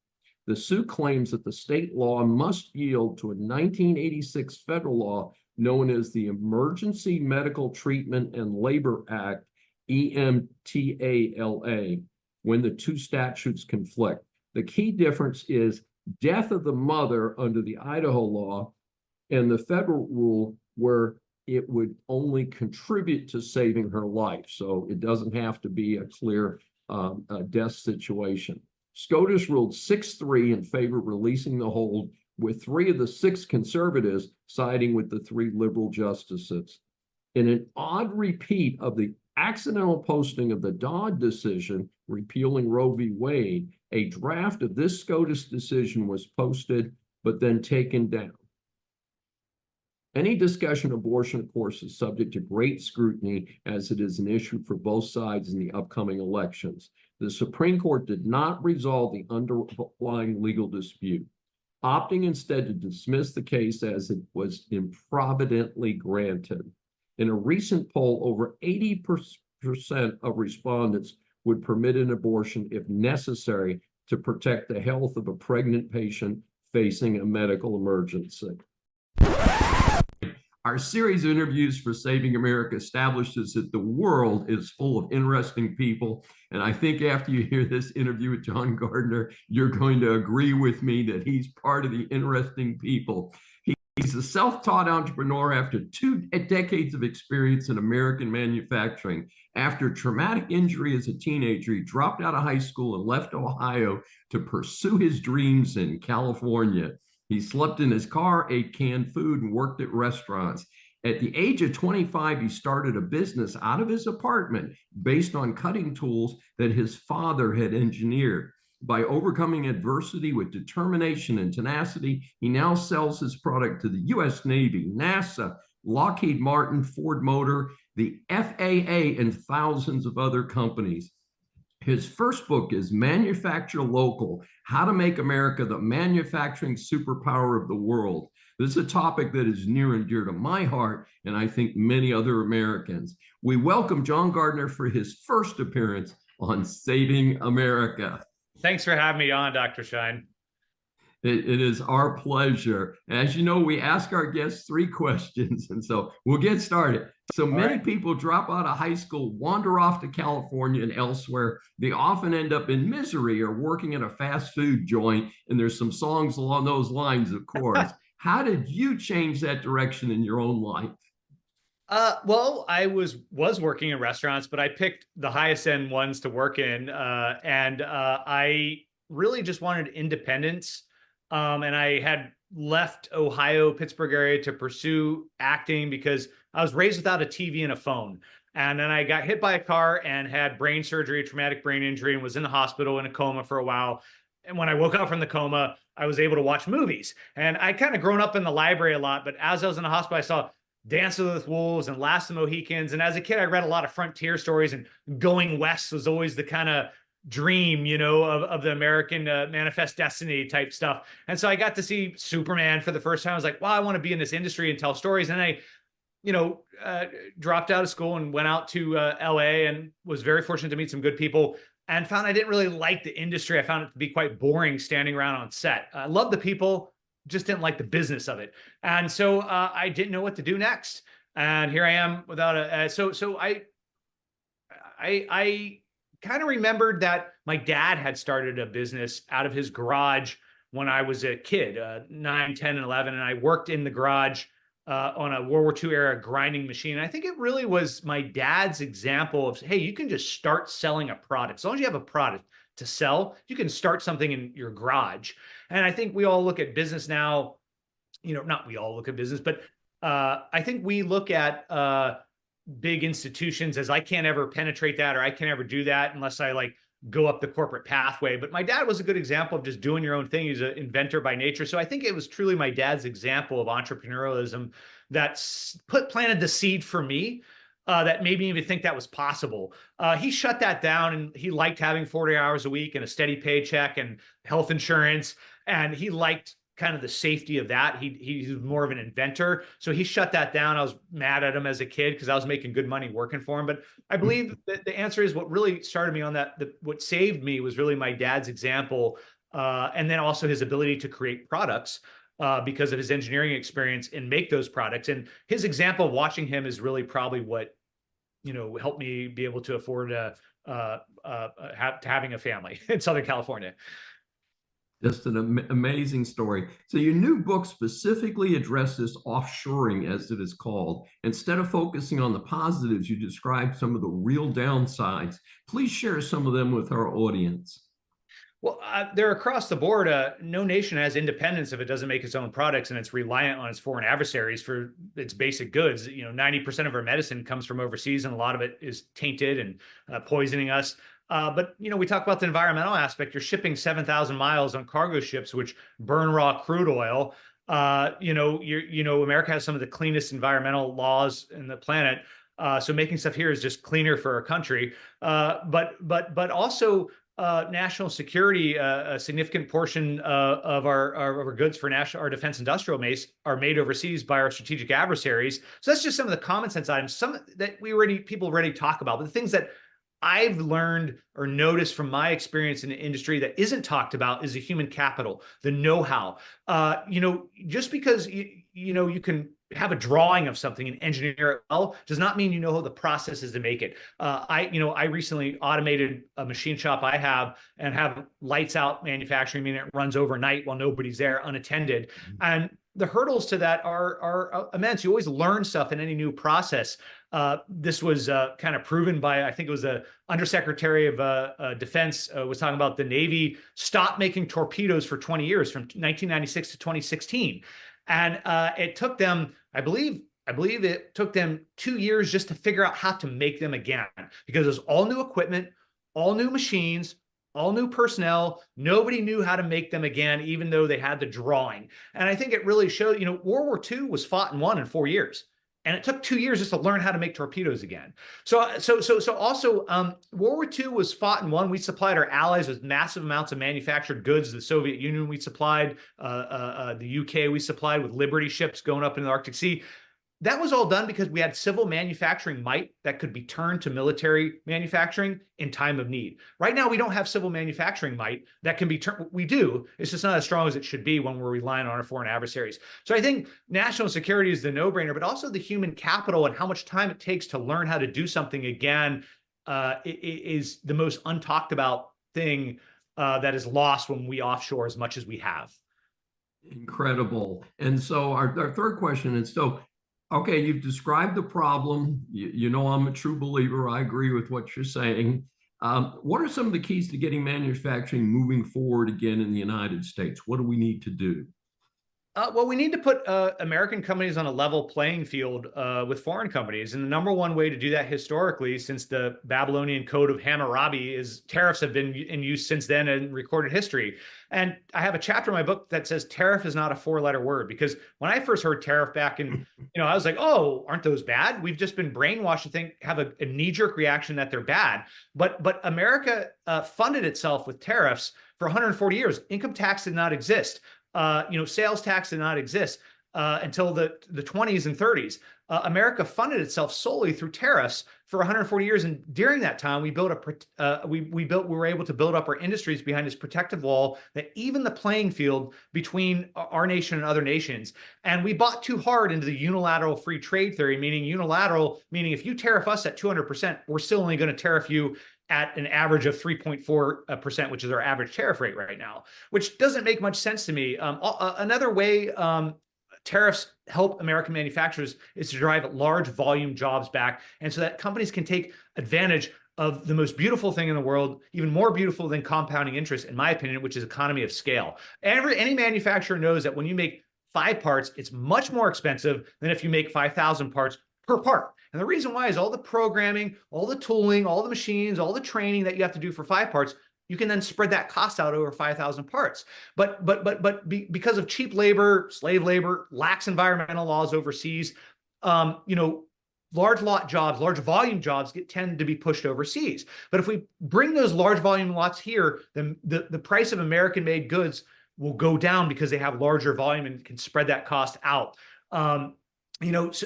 S3: The suit claims that the state law must yield to a 1986 federal law known as the Emergency Medical Treatment and Labor Act, EMTALA, when the two statutes conflict. The key difference is death of the mother under the Idaho law and the federal rule where it would only contribute to saving her life. So it doesn't have to be a clear death situation. SCOTUS ruled 6-3 in favor of releasing the hold, with 3 of the 6 conservatives siding with the 3 liberal justices. In an odd repeat of the accidental posting of the Dodd decision repealing Roe v. Wade, a draft of this SCOTUS decision was posted but then taken down. Any discussion of abortion, of course, is subject to great scrutiny, as it is an issue for both sides in the upcoming elections. The Supreme Court did not resolve the underlying legal dispute, opting instead to dismiss the case as it was improvidently granted. In a recent poll, over 80% of respondents would permit an abortion if necessary to protect the health of a pregnant patient facing a medical emergency. Our series of interviews for Saving America establishes that the world is full of interesting people. And I think after you hear this interview with John Gardner, you're going to agree with me that he's part of the interesting people. He's a self-taught entrepreneur after 2 decades of experience in American manufacturing. After traumatic injury as a teenager, he dropped out of high school and left Ohio to pursue his dreams in California. He slept in his car, ate canned food, and worked at restaurants. At the age of 25, he started a business out of his apartment based on cutting tools that his father had engineered. By overcoming adversity with determination and tenacity, he now sells his product to the U.S. Navy, NASA, Lockheed Martin, Ford Motor, the FAA, and thousands of other companies. His first book is Manufacture Local: How to Make America the Manufacturing Superpower of the World. This is a topic that is near and dear to my heart, and I think many other Americans. We welcome John Gardner for his first appearance on Saving America.
S6: Thanks for having me on, Dr. Schein.
S3: It is our pleasure. As you know, we ask our guests 3 questions, and so we'll get started. So many people drop out of high school, wander off to California and elsewhere. They often end up in misery or working at a fast food joint, and there's some songs along those lines, of course. How did you change that direction in your own life?
S6: Well, I was working in restaurants, but I picked the highest end ones to work in, and I really just wanted independence. And I had left Ohio, Pittsburgh area to pursue acting because I was raised without a TV and a phone. And then I got hit by a car and had brain surgery, traumatic brain injury, and was in the hospital in a coma for a while. And when I woke up from the coma, I was able to watch movies. And I kind of grown up in the library a lot, but as I was in the hospital, I saw Dances with Wolves and Last of the Mohicans. And as a kid, I read a lot of frontier stories, and Going West was always the kind of dream, of the American manifest destiny type stuff. And so I got to see Superman for the first time. I was like, wow, I want to be in this industry and tell stories. And I, dropped out of school and went out to LA and was very fortunate to meet some good people and found I didn't really like the industry. I found it to be quite boring standing around on set. I loved the people, just didn't like the business of it. And so I didn't know what to do next. And here I am without I kind of remembered that my dad had started a business out of his garage when I was a kid, 9, 10, and 11. And I worked in the garage on a World War II era grinding machine. And I think it really was my dad's example of, hey, you can just start selling a product. As long as you have a product to sell, you can start something in your garage. And I think we all look at business now, not we all look at business, but I think we look at big institutions as I can't ever penetrate that, or I can't ever do that unless I like go up the corporate pathway. But my dad was a good example of just doing your own thing. He's an inventor by nature. So I think it was truly my dad's example of entrepreneurialism that planted the seed for me that made me even think that was possible. He shut that down, and he liked having 40 hours a week and a steady paycheck and health insurance. And he liked kind of the safety of that. He's more of an inventor. So he shut that down. I was mad at him as a kid because I was making good money working for him. But I believe that the answer is what really started me on that. What saved me was really my dad's example. And then also his ability to create products because of his engineering experience and make those products. And his example of watching him is really probably what, helped me be able to afford having a family in Southern California.
S3: Just an amazing story. So your new book specifically addresses offshoring, as it is called. Instead of focusing on the positives, you describe some of the real downsides. Please share some of them with our audience.
S6: Well, they're across the board. No nation has independence if it doesn't make its own products and it's reliant on its foreign adversaries for its basic goods. 90% of our medicine comes from overseas, and a lot of it is tainted and poisoning us. But we talk about the environmental aspect. You're shipping 7,000 miles on cargo ships, which burn raw crude oil. America has some of the cleanest environmental laws in the planet. So making stuff here is just cleaner for our country. But also national security. A significant portion of our goods for our defense industrial base are made overseas by our strategic adversaries. So that's just some of the common sense items. Some that people already talk about, but the things that I've learned or noticed from my experience in the industry that isn't talked about is the human capital, the know-how. Just because you can have a drawing of something and engineer it well does not mean you know the process is to make it. I recently automated a machine shop I have and have lights out manufacturing, meaning it runs overnight while nobody's there, unattended. Mm-hmm. And the hurdles to that are immense. You always learn stuff in any new process. This was kind of proven by, I think it was the Undersecretary of Defense was talking about the Navy stopped making torpedoes for 20 years from 1996 to 2016. And it took them, I believe it took them 2 years just to figure out how to make them again, because it was all new equipment, all new machines, all new personnel. Nobody knew how to make them again, even though they had the drawing. And I think it really showed, World War II was fought and won in 4 years. And it took 2 years just to learn how to make torpedoes again. So also, World War II was fought and won. We supplied our allies with massive amounts of manufactured goods. The Soviet Union, we supplied. The UK, we supplied with Liberty ships going up in the Arctic Sea. That was all done because we had civil manufacturing might that could be turned to military manufacturing in time of need. Right now, we don't have civil manufacturing might that can be turned. We do. It's just not as strong as it should be when we're relying on our foreign adversaries. So I think national security is the no-brainer, but also the human capital and how much time it takes to learn how to do something again is the most untalked about thing that is lost when we offshore as much as we have.
S3: Incredible. And so our third question is, okay, you've described the problem. I'm a true believer. I agree with what you're saying. What are some of the keys to getting manufacturing moving forward again in the United States? What do we need to do?
S6: Well, we need to put American companies on a level playing field with foreign companies. And the number one way to do that historically, since the Babylonian Code of Hammurabi, is tariffs have been in use since then in recorded history. And I have a chapter in my book that says tariff is not a four-letter word, because when I first heard tariff back in, I was like, oh, aren't those bad? We've just been brainwashed to think, have a knee-jerk reaction that they're bad. But America funded itself with tariffs for 140 years. Income tax did not exist. Sales tax did not exist until the 20s and 30s. America funded itself solely through tariffs for 140 years, and during that time, we were able to build up our industries behind this protective wall that even the playing field between our nation and other nations. And we bought too hard into the unilateral free trade theory, meaning if you tariff us at 200%, we're still only going to tariff you at an average of 3.4%, which is our average tariff rate right now, which doesn't make much sense to me. Another way tariffs help American manufacturers is to drive large volume jobs back, and so that companies can take advantage of the most beautiful thing in the world, even more beautiful than compounding interest, in my opinion, which is economy of scale. Any manufacturer knows that when you make 5 parts, it's much more expensive than if you make 5,000 parts per part. And the reason why is all the programming, all the tooling, all the machines, all the training that you have to do for 5 parts, you can then spread that cost out over 5,000 parts. But because of cheap labor, slave labor, lax environmental laws overseas, large lot jobs, large volume jobs tend to be pushed overseas. But if we bring those large volume lots here, then the price of American-made goods will go down because they have larger volume and can spread that cost out. Americans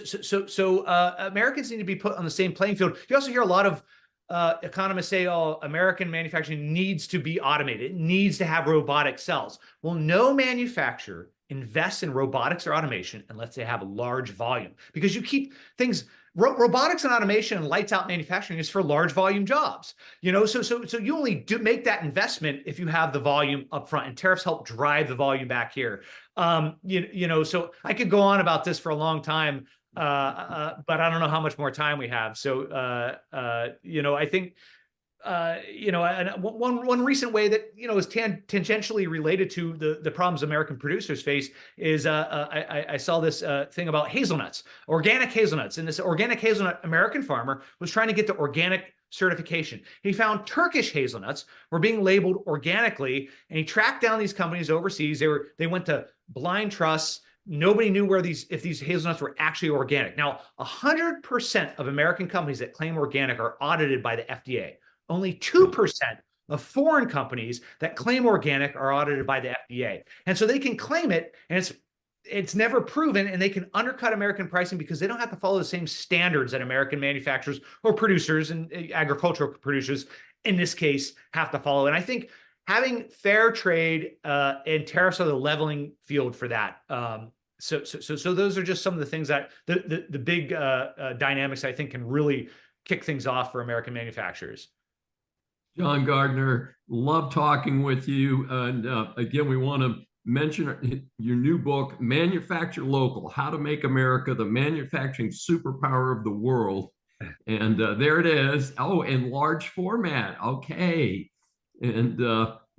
S6: need to be put on the same playing field. You also hear a lot of economists say, oh, American manufacturing needs to be automated. It needs to have robotic cells. Well, no manufacturer invests in robotics or automation unless they have a large volume, because you keep things, robotics and automation and lights out manufacturing is for large volume jobs. So you only do make that investment if you have the volume up front, and tariffs help drive the volume back here. So I could go on about this for a long time, but I don't know how much more time we have. So, I think, one recent way that, is tangentially related to the problems American producers face is, I saw this thing about hazelnuts, organic hazelnuts. And this organic hazelnut American farmer was trying to get the organic certification. He found Turkish hazelnuts were being labeled organically, and he tracked down these companies overseas. They went to blind trusts. Nobody knew if these hazelnuts were actually organic. Now, 100% of American companies that claim organic are audited by the FDA. Only 2% of foreign companies that claim organic are audited by the FDA. And so they can claim it, and it's never proven, and they can undercut American pricing because they don't have to follow the same standards that American manufacturers or producers and agricultural producers, in this case, have to follow. And I think having fair trade and tariffs are the leveling field for that. So those are just some of the things that the big dynamics I think can really kick things off for American manufacturers.
S3: John Gardner, love talking with you. And again, we want to mention your new book, Manufacture Local, How to Make America the Manufacturing Superpower of the World. And there it is. Oh, in large format. Okay. And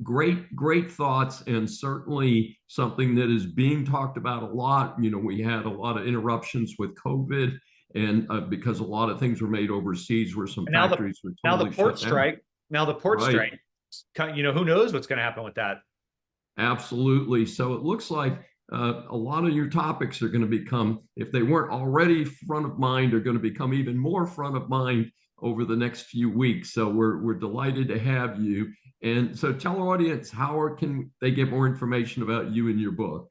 S3: great thoughts, and certainly something that is being talked about a lot. We had a lot of interruptions with COVID, and because a lot of things were made overseas where some factories were totally shut down.
S6: Now the port strike, who knows what's going to happen with that?
S3: Absolutely. So it looks like a lot of your topics are going to become, if they weren't already front of mind, are going to become even more front of mind over the next few weeks. So we're delighted to have you. And so tell our audience, how can they get more information about you and your book?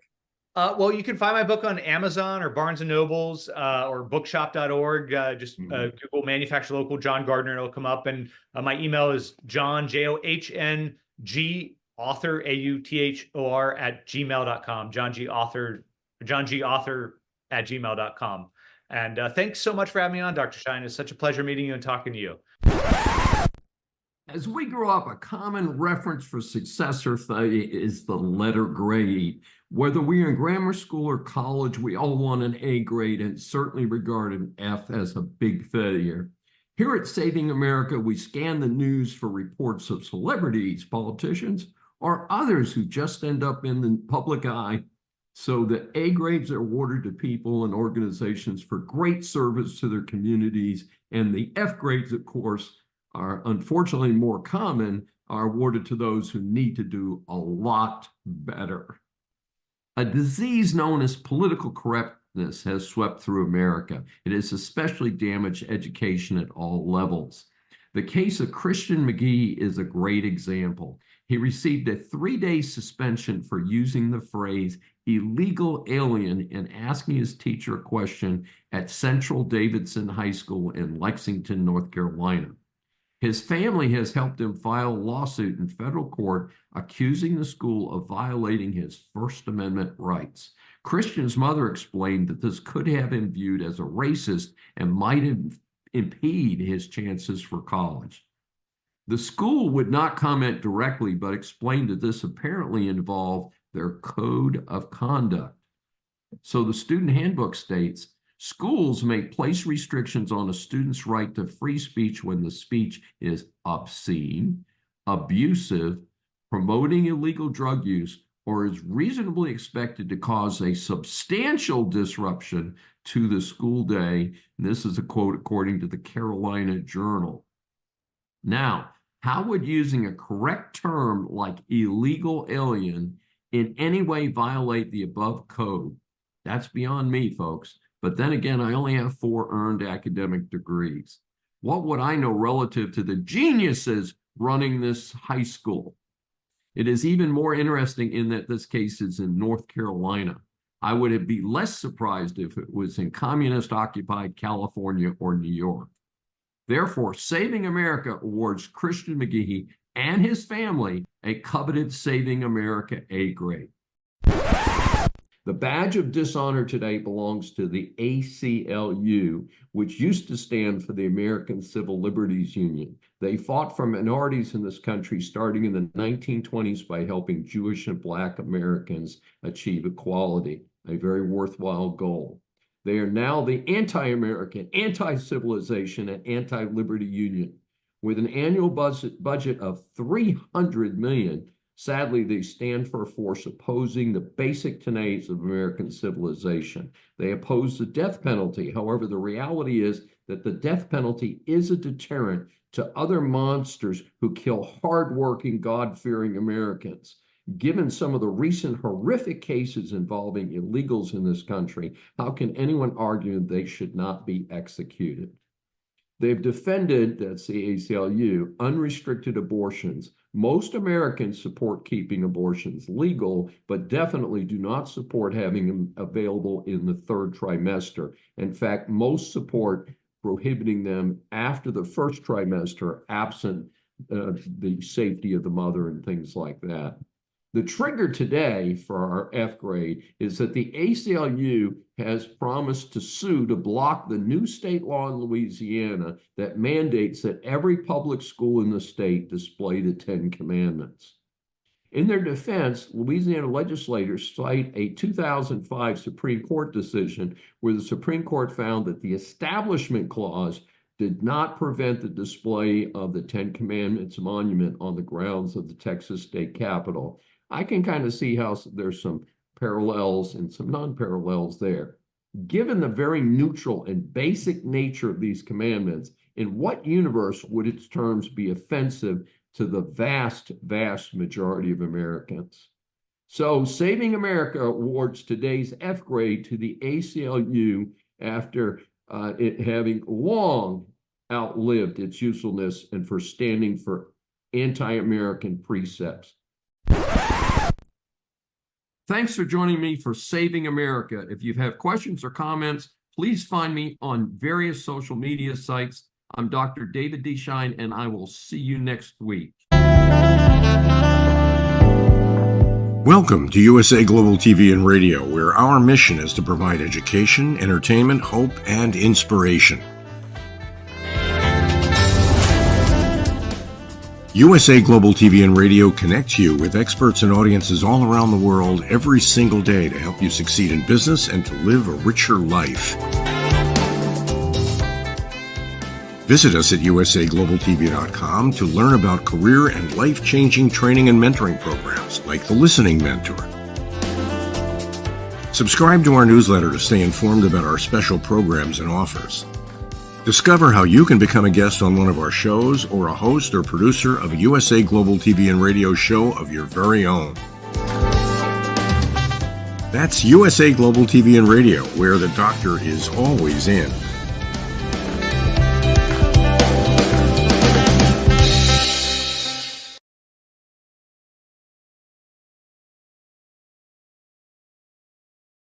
S6: Well, you can find my book on Amazon or Barnes and Nobles or bookshop.org. Just Google Manufacture Local, John Gardner, it'll come up. And my email is John, JOHNG, author, AUTHOR @gmail.com. John G. Author @gmail.com. And thanks so much for having me on, Dr. Schein. It's such a pleasure meeting you and talking to you.
S3: As we grow up, a common reference for success or failure is the letter grade. Whether we're in grammar school or college, we all want an A grade and certainly regard an F as a big failure. Here at Saving America, we scan the news for reports of celebrities, politicians, or others who just end up in the public eye So the A grades are awarded to people and organizations for great service to their communities, and the F grades, of course, are unfortunately more common, are awarded to those who need to do a lot better. A disease known as political correctness has swept through America. It has especially damaged education at all levels. The case of Christian McGee is a great example. He received a 3-day suspension for using the phrase illegal alien in asking his teacher a question at Central Davidson High School in Lexington, North Carolina. His family has helped him file a lawsuit in federal court accusing the school of violating his First Amendment rights. Christian's mother explained that this could have him viewed as a racist and might impede his chances for college. The school would not comment directly, but explained that this apparently involved their code of conduct. So the student handbook states, schools may place restrictions on a student's right to free speech when the speech is obscene, abusive, promoting illegal drug use, or is reasonably expected to cause a substantial disruption to the school day. And this is a quote according to the Carolina Journal. Now, how would using a correct term like illegal alien in any way violate the above code? That's beyond me, folks. But then again, I only have 4 earned academic degrees. What would I know relative to the geniuses running this high school? It is even more interesting in that this case is in North Carolina. I would be less surprised if it was in communist-occupied California or New York. Therefore, Saving America awards Christian McGee and his family a coveted Saving America A grade. The badge of dishonor today belongs to the ACLU, which used to stand for the American Civil Liberties Union. They fought for minorities in this country starting in the 1920s by helping Jewish and Black Americans achieve equality, a very worthwhile goal. They are now the anti-American, anti-civilization, and anti-liberty union. With an annual budget of $300 million, sadly, they stand for a force opposing the basic tenets of American civilization. They oppose the death penalty. However, the reality is that the death penalty is a deterrent to other monsters who kill hardworking, God-fearing Americans. Given some of the recent horrific cases involving illegals in this country, how can anyone argue they should not be executed? They've defended, that's the ACLU, unrestricted abortions. Most Americans support keeping abortions legal, but definitely do not support having them available in the 3rd trimester. In fact, most support prohibiting them after the 1st trimester, absent the safety of the mother and things like that. The trigger today for our F grade is that the ACLU has promised to sue to block the new state law in Louisiana that mandates that every public school in the state display the 10 Commandments. In their defense, Louisiana legislators cite a 2005 Supreme Court decision where the Supreme Court found that the Establishment Clause did not prevent the display of the 10 Commandments monument on the grounds of the Texas State Capitol. I can kind of see how there's some parallels and some non-parallels there. Given the very neutral and basic nature of these commandments, in what universe would its terms be offensive to the vast, vast majority of Americans? So Saving America awards today's F grade to the ACLU after it having long outlived its usefulness and for standing for anti-American precepts. Thanks for joining me for Saving America. If you have questions or comments, please find me on various social media sites. I'm Dr. David D. Schein, and I will see you next week.
S2: Welcome to USA Global TV and Radio, where our mission is to provide education, entertainment, hope, and inspiration. USA Global TV and Radio connects you with experts and audiences all around the world every single day to help you succeed in business and to live a richer life. Visit us at usaglobaltv.com to learn about career and life-changing training and mentoring programs like the Listening Mentor. Subscribe to our newsletter to stay informed about our special programs and offers. Discover how you can become a guest on one of our shows or a host or producer of a USA Global TV and radio show of your very own. That's USA Global TV and Radio, where the doctor is always in.